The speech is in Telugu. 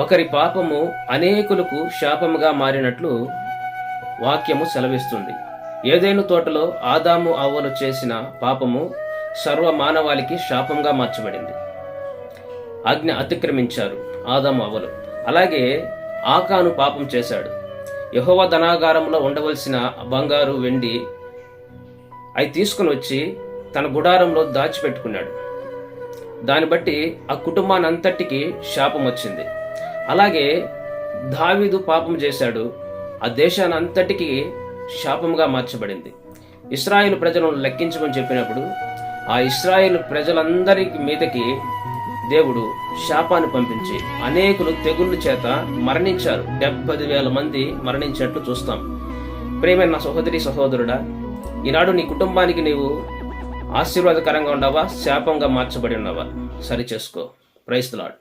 ఒకరి పాపము అనేకులకు శాపముగా మారినట్లు వాక్యము సెలవిస్తుంది. ఏదైను తోటలో ఆదాము అవ్వలు చేసిన పాపము సర్వ మానవాళికి శాపంగా మార్చబడింది. ఆజ్ఞ అతిక్రమించారు ఆదాము అవ్వలు. అలాగే ఆకాను పాపం చేశాడు. యెహోవా ధనాగారంలో ఉండవలసిన బంగారు వెండి అవి తీసుకుని వచ్చి తన గుడారంలో దాచిపెట్టుకున్నాడు. దాన్ని బట్టి ఆ కుటుంబానంతటికి శాపం వచ్చింది. అలాగే దావీదు పాపం చేశాడు. ఆ దేశానంతటికి శాపంగా మార్చబడింది. ఇశ్రాయేలు ప్రజలను లెక్కించమని చెప్పినప్పుడు ఆ ఇశ్రాయేలు ప్రజలందరి మీదకి దేవుడు శాపాన్ని పంపించి అనేకులు తెగుళ్ళ చేత మరణించారు. 70,000 మంది మరణించినట్లు చూస్తాం. ప్రియమైన నా సహోదరి సహోదరుడా, ఈనాడు నీ కుటుంబానికి నీవు ఆశీర్వాదకరంగా ఉండవా, శాపంగా మార్చబడి ఉన్నావా? సరి చేసుకో. Praise the lord.